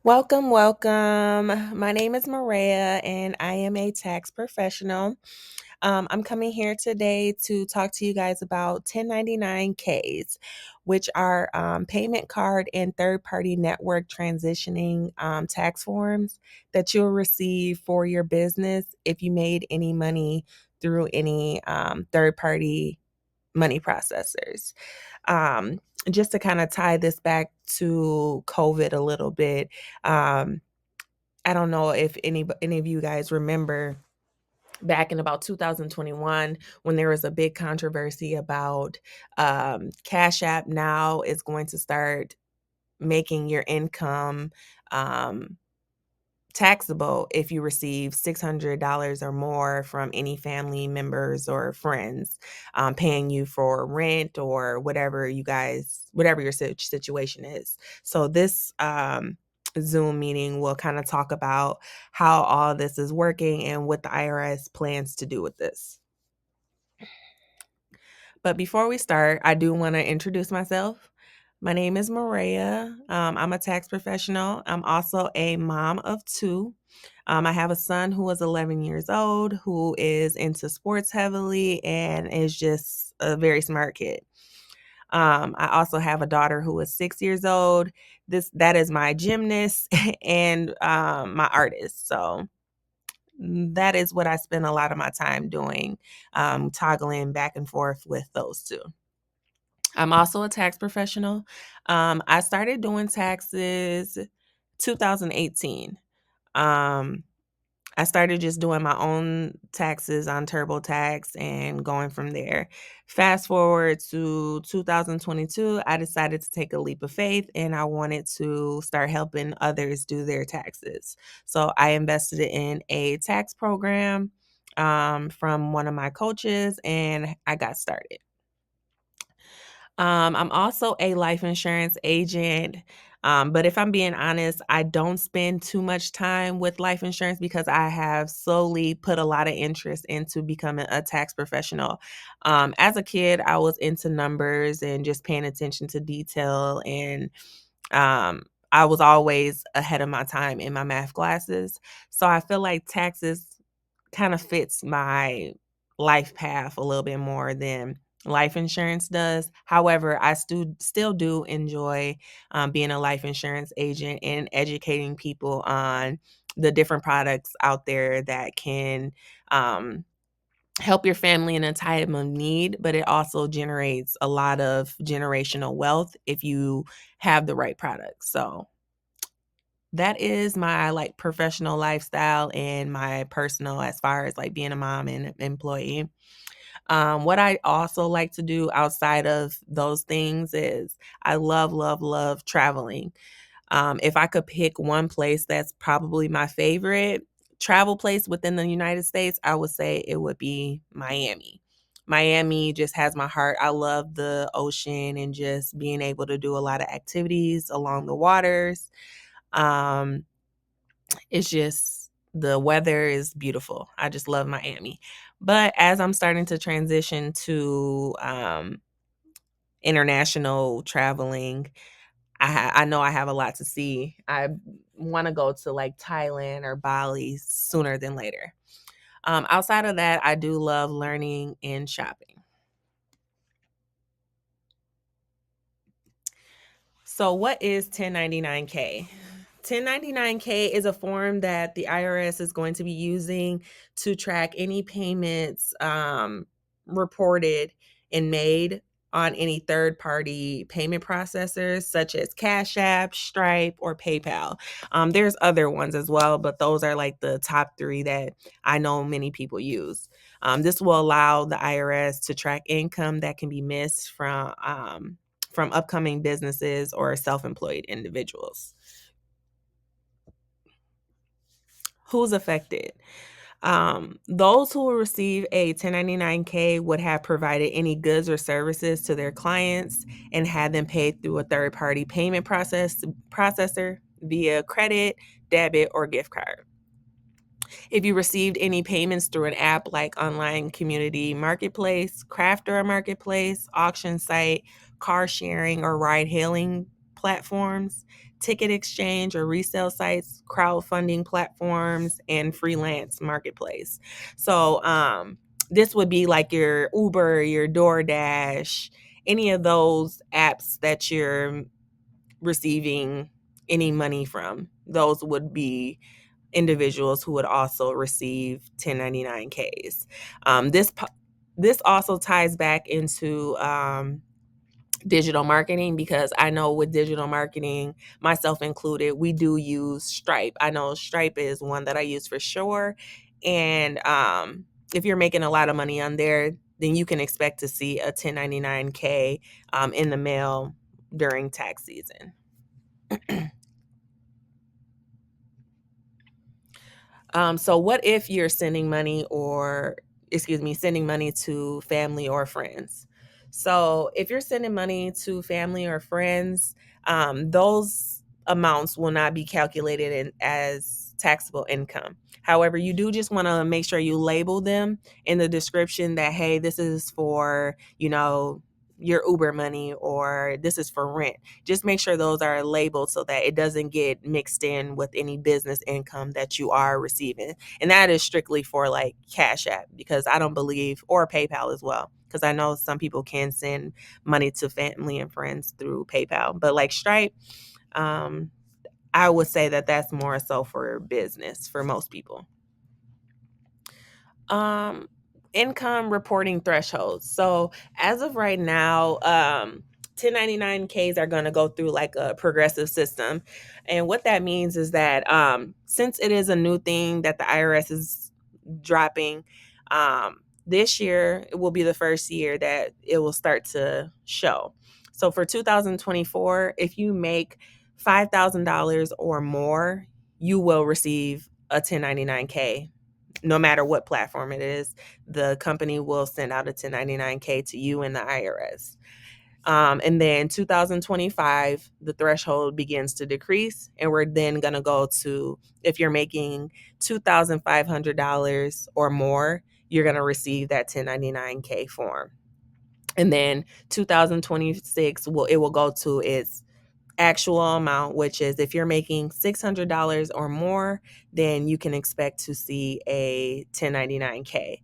Welcome, welcome. My name is Maria and I am a tax professional. I'm coming here today to talk to you guys about 1099Ks, which are payment card and third party network transitioning tax forms that you'll receive for your business if you made any money through any third party money processors. Um, just to kind of tie this back to COVID a little bit, um, I don't know if any of you guys remember back in about 2021 when there was a big controversy about Cash App now is going to start making your income um, taxable if you receive $600 or more from any family members or friends paying you for rent or whatever your situation is. So this Zoom meeting will kind of talk about how all this is working and what the IRS plans to do with this. But before we start, I do want to introduce myself. My name is Maria. I'm a tax professional. I'm also a mom of two. I have a son who is 11 years old, who is into sports heavily and is just a very smart kid. I also have a daughter who is 6 years old. That is my gymnast and my artist. So that is what I spend a lot of my time doing, toggling back and forth with those two. I'm also a tax professional. I started doing taxes 2018. Um, I started just doing my own taxes on TurboTax and going from there. Fast forward to 2022, I decided to take a leap of faith and I wanted to start helping others do their taxes. So I invested in a tax program from one of my coaches and I got started. I'm also a life insurance agent. But if I'm being honest, I don't spend too much time with life insurance because I have slowly put a lot of interest into becoming a tax professional. As a kid, I was into numbers and just paying attention to detail, and um, I was always ahead of my time in my math classes. So I feel like taxes kind of fits my life path a little bit more than life insurance does. However, I still do enjoy being a life insurance agent and educating people on the different products out there that can um, help your family in a time of need, but it also generates a lot of generational wealth if you have the right products. So that is my like professional lifestyle and my personal as far as like being a mom and employee. What I also like to do outside of those things is I love, love, love traveling. If I could pick one place that's probably my favorite travel place within the United States, I would say it would be Miami. Miami just has my heart. I love the ocean and just being able to do a lot of activities along the waters. Um, it's just the weather is beautiful. I just love Miami. But as I'm starting to transition to international traveling, I know I have a lot to see. I want to go to like Thailand or Bali sooner than later. Outside of that, I do love learning and shopping. So, what is 1099K? 1099K is a form that the IRS is going to be using to track any payments reported and made on any third party payment processors such as Cash App, Stripe, or PayPal. There's other ones as well, but those are like the top three that I know many people use. This will allow the IRS to track income that can be missed from upcoming businesses or self-employed individuals. Who's affected? Those who will receive a 1099K would have provided any goods or services to their clients and had them paid through a third-party payment processor via credit, debit, or gift card. If you received any payments through an app like online community marketplace, crafter marketplace, auction site, car sharing, or ride hailing platforms, ticket exchange or resale sites, crowdfunding platforms, and freelance marketplace. So this would be like your Uber, your DoorDash, any of those apps that you're receiving any money from. Those would be individuals who would also receive 1099Ks. This also ties back into digital marketing, because I know with digital marketing, myself included, we do use Stripe. I know Stripe is one that I use for sure. And if you're making a lot of money on there, then you can expect to see a 1099K in the mail during tax season. So what if you're sending money to family or friends? So if you're sending money to family or friends, those amounts will not be calculated as taxable income. However, you do just want to make sure you label them in the description that, hey, this is for, your Uber money, or this is for rent. Just make sure those are labeled so that it doesn't get mixed in with any business income that you are receiving. And that is strictly for like Cash App, because I don't believe, or PayPal as well, because I know some people can send money to family and friends through PayPal. But like Stripe, um, I would say that that's more so for business for most people. Um, Income reporting thresholds. So as of right now, 1099Ks are going to go through like a progressive system. And what that means is that since it is a new thing that the IRS is dropping, this year it will be the first year that it will start to show. So for 2024, if you make $5,000 or more, you will receive a 1099K. No matter what platform it is, the company will send out a 1099K to you and the IRS. And then 2025, the threshold begins to decrease, and we're then going to go to, if you're making $2,500 or more, you're going to receive that 1099K form. And then 2026 will go to its actual amount, which is if you're making $600 or more, then you can expect to see a 1099K.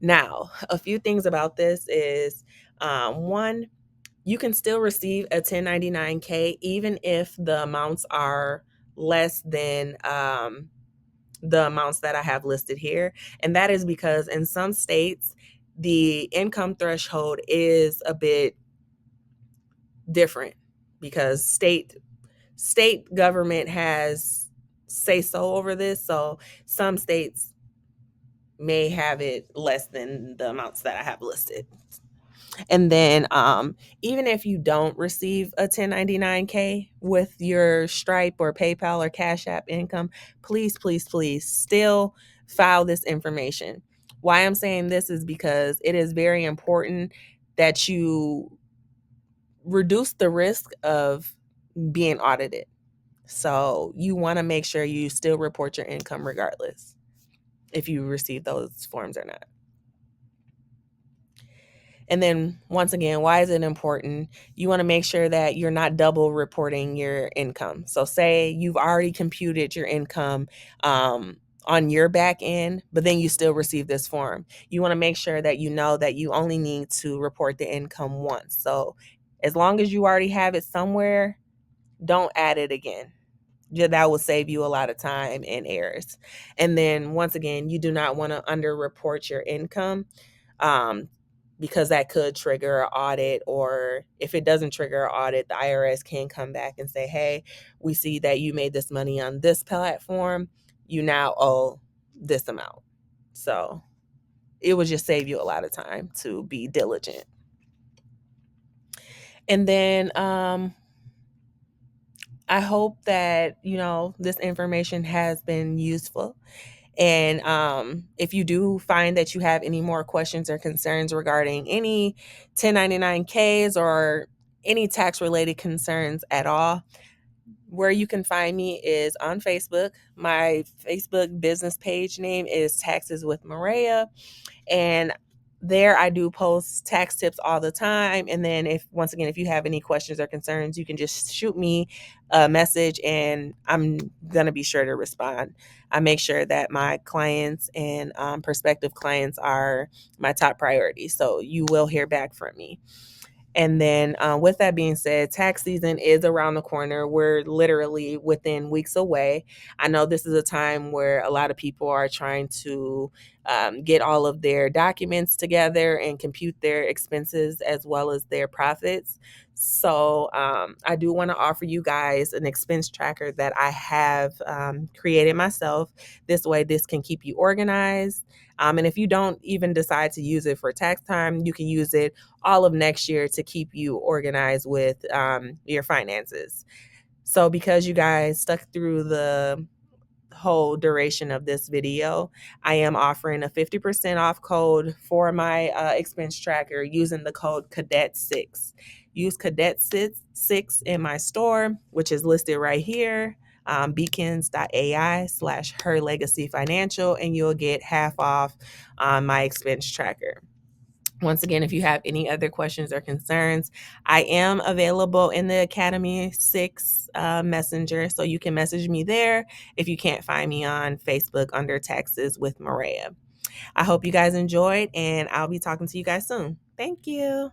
Now, a few things about this is one, you can still receive a 1099K even if the amounts are less than the amounts that I have listed here. And that is because in some states, the income threshold is a bit different, because state government has say so over this. So some states may have it less than the amounts that I have listed. And then even if you don't receive a 1099K with your Stripe or PayPal or Cash App income, please, please, please still file this information. Why I'm saying this is because it is very important that you reduce the risk of being audited. So you want to make sure you still report your income regardless if you receive those forms or not. And then once again, why is it important? You want to make sure that you're not double reporting your income. So say you've already computed your income on your back end, but then you still receive this form. You want to make sure that you know that you only need to report the income once. So as long as you already have it somewhere, don't add it again. That will save you a lot of time and errors. And then once again, you do not want to underreport your income, um, because that could trigger an audit. Or if it doesn't trigger an audit, the IRS can come back and say, hey, we see that you made this money on this platform. You now owe this amount. So it would just save you a lot of time to be diligent. And then I hope that, this information has been useful. And if you do find that you have any more questions or concerns regarding any 1099Ks or any tax related concerns at all, where you can find me is on Facebook. My Facebook business page name is Taxes with Maria. And there I do post tax tips all the time. And then once again, if you have any questions or concerns, you can just shoot me a message and I'm going to be sure to respond. I make sure that my clients and prospective clients are my top priority. So you will hear back from me. And then, with that being said, tax season is around the corner. We're literally within weeks away. I know this is a time where a lot of people are trying to get all of their documents together and compute their expenses as well as their profits. So, I do want to offer you guys an expense tracker that I have created myself. This way, this can keep you organized. And if you don't even decide to use it for tax time, you can use it all of next year to keep you organized with your finances. So, because you guys stuck through the whole duration of this video, I am offering a 50% off code for my expense tracker using the code Cadet6. Use Cadet6 in my store, which is listed right here, beacons.ai/her legacy financial, and you'll get half off on my expense tracker. Once again, if you have any other questions or concerns, I am available in the Academy 6 Messenger, so you can message me there if you can't find me on Facebook under Taxes with Maria. I hope you guys enjoyed, and I'll be talking to you guys soon. Thank you.